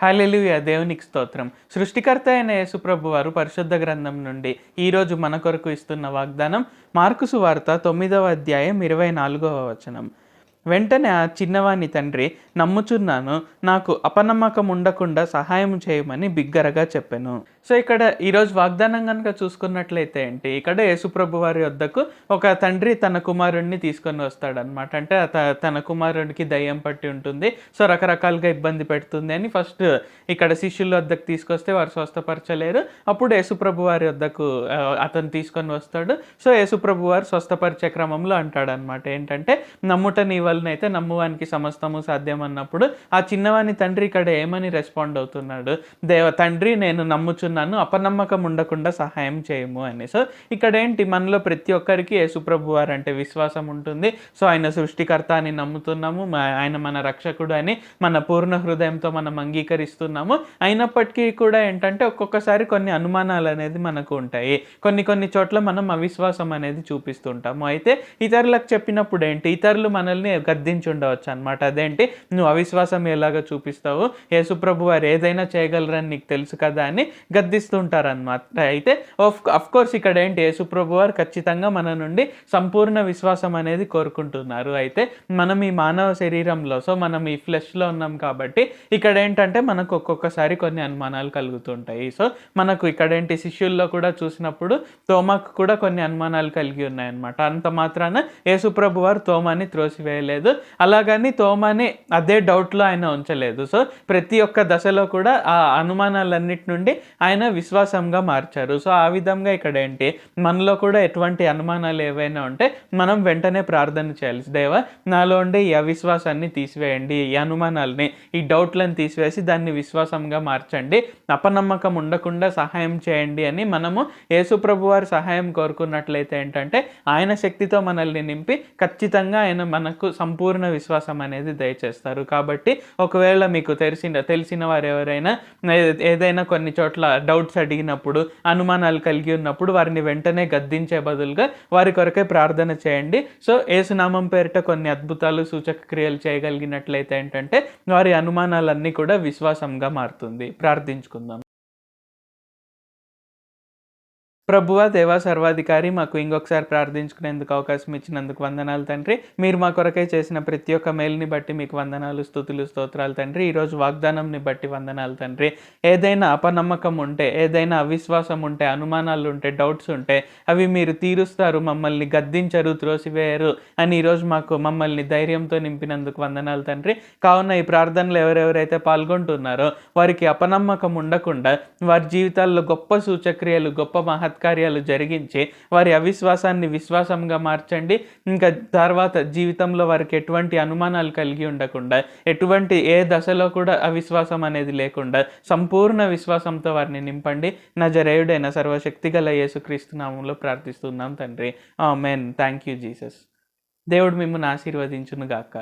హల్లెలూయా! దేవునికి స్తోత్రం. సృష్టికర్త అయిన యేసుప్రభు వారు పరిశుద్ధ గ్రంథం నుండి ఈరోజు మన కొరకు ఇస్తున్న వాగ్దానం మార్కు సువార్త 9వ అధ్యాయం 24వ వచనం. వెంటనే ఆ చిన్నవాని తండ్రి, నమ్ముచున్నాను, నాకు అపనమ్మకం ఉండకుండా సహాయం చేయమని బిగ్గరగా చెప్పెను. సో ఇక్కడ ఈరోజు వాగ్దానం కనుక చూసుకున్నట్లయితే ఏంటి, ఇక్కడ యేసుప్రభు వారి వద్దకు ఒక తండ్రి తన కుమారుడిని తీసుకొని వస్తాడనమాట. అంటే తన కుమారుడికి దయ్యం పట్టి ఉంటుంది, సో రకరకాలుగా ఇబ్బంది పెడుతుంది అని ఫస్ట్ ఇక్కడ శిష్యుల వద్దకు తీసుకొస్తే వారు స్వస్థపరచలేరు. అప్పుడు యేసుప్రభు వారి వద్దకు అతను తీసుకొని వస్తాడు. సో యేసుప్రభు వారు స్వస్థపరిచే క్రమంలో అంటాడనమాట ఏంటంటే, నమ్ముట నీ వలనైతే నమ్మువానికి సమస్తము సాధ్యం అన్నప్పుడు ఆ చిన్నవాని తండ్రి ఇక్కడ ఏమని రెస్పాండ్ అవుతున్నాడు, తండ్రి నేను నమ్ముచున్నాను, అపనమ్మకం ఉండకుండా సహాయం చేయము అని. సో ఇక్కడ ఏంటి, మనలో ప్రతి ఒక్కరికి యేసుప్రభు వారు అంటే విశ్వాసం ఉంటుంది. సో ఆయన సృష్టికర్త అని నమ్ముతున్నాము, ఆయన మన రక్షకుడు అని మన పూర్ణ హృదయంతో మనం అంగీకరిస్తున్నాము. అయినప్పటికీ కూడా ఏంటంటే ఒక్కొక్కసారి కొన్ని అనుమానాలు అనేది మనకు ఉంటాయి. కొన్ని చోట్ల మనం అవిశ్వాసం అనేది చూపిస్తుంటాము. అయితే ఇతరులకు చెప్పినప్పుడు ఏంటి, ఇతరులు మనల్ని గద్దించి ఉండవచ్చు అనమాట. అదేంటి, నువ్వు అవిశ్వాసం ఎలాగ చూపిస్తావు, యేసుప్రభు వారు ఏదైనా చేయగలరని నీకు తెలుసు కదా అని గద్దిస్తుంటారనమాట. అయితే అఫ్కోర్స్ ఇక్కడ ఏంటి, యేసుప్రభు వారు ఖచ్చితంగా మన నుండి సంపూర్ణ విశ్వాసం అనేది కోరుకుంటున్నారు. అయితే మనం ఈ మానవ శరీరంలో, సో మనం ఈ ఫ్లెష్లో ఉన్నాం కాబట్టి ఇక్కడ ఏంటంటే మనకు ఒక్కొక్కసారి కొన్ని అనుమానాలు కలుగుతుంటాయి. సో మనకు ఇక్కడ ఏంటి, శిష్యుల్లో కూడా చూసినప్పుడు తోమాకు కూడా కొన్ని అనుమానాలు కలిగి ఉన్నాయన్నమాట. అంత మాత్రాన యేసుప్రభు వారు తోమాని త్రోసివేయలేదు, అలాగని తోమాని అదే డౌట్లో ఆయన ఉంచలేదు. సో ప్రతి ఒక్క దశలో కూడా ఆ అనుమానాలన్నిటి నుండి ఆయన విశ్వాసంగా మార్చారు. సో ఆ విధంగా ఇక్కడ ఏంటి, మనలో కూడా ఎటువంటి అనుమానాలు ఏవైనా ఉంటే మనం వెంటనే ప్రార్థన చేయాలి. దేవా, నాలో ఉండే ఈ అవిశ్వాసాన్ని తీసివేయండి, ఈ అనుమానాలని, ఈ డౌట్లను తీసివేసి దాన్ని విశ్వాసంగా మార్చండి, అపనమ్మకం ఉండకుండా సహాయం చేయండి అని మనము యేసుప్రభు వారి సహాయం కోరుకున్నట్లయితే ఏంటంటే ఆయన శక్తితో మనల్ని నింపి ఖచ్చితంగా ఆయన మనకు సంపూర్ణ విశ్వాసం అనేది దయచేస్తారు. కాబట్టి ఒకవేళ మీకు తెలిసిన వారు ఎవరైనా ఏదైనా కొన్ని చోట్ల డౌట్స్ అడిగినప్పుడు, అనుమానాలు కలిగి ఉన్నప్పుడు వారిని వెంటనే గద్దించే బదులుగా వారి కొరకే ప్రార్థన చేయండి. సో యేసునామం పేరిట కొన్ని అద్భుతాలు, సూచక క్రియలు చేయగలిగినట్లయితే ఏంటంటే వారి అనుమానాలన్నీ కూడా విశ్వాసంగా మారుతుంది. ప్రార్థించుకుందాం. ప్రభువా, దేవా, సర్వాధికారి, మాకు ఇంకొకసారి ప్రార్థించుకునేందుకు అవకాశం ఇచ్చినందుకు వందనాలు తండ్రి. మీరు మా కొరకై చేసిన ప్రతి ఒక్క మేలుని బట్టి మీకు వందనాలు, స్తుతులు, స్తోత్రాలు తండ్రి. ఈరోజు వాగ్దానంని బట్టి వందనాలు తండ్రి. ఏదైనా అపనమ్మకం ఉంటే, ఏదైనా అవిశ్వాసం ఉంటే, అనుమానాలు ఉంటే, డౌట్స్ ఉంటే అవి మీరు తీరుస్తారు, మమ్మల్ని గద్దించరు, త్రోసివేయరు అని ఈరోజు మమ్మల్ని ధైర్యంతో నింపినందుకు వందనాలు తండ్రి. కావున ఈ ప్రార్థనలు ఎవరెవరైతే పాల్గొంటున్నారో వారికి అపనమ్మకం ఉండకుండా వారి జీవితాల్లో గొప్ప సూచక్రియలు, గొప్ప కార్యాలు జరిగించి వారి అవిశ్వాసాన్ని విశ్వాసంగా మార్చండి. ఇంకా తర్వాత జీవితంలో వారికి ఎటువంటి అనుమానాలు కలిగి ఉండకుండా, ఎటువంటి ఏ దశలో కూడా అవిశ్వాసం అనేది లేకుండా సంపూర్ణ విశ్వాసంతో వారిని నింపండి. నజరేయుడైన సర్వశక్తిగల యేసుక్రీస్తు నామములో ప్రార్థిస్తున్నాం తండ్రి. ఆమేన్. Thank you Jesus. దేవుడు మిమ్మల్ని ఆశీర్వదించును గాక.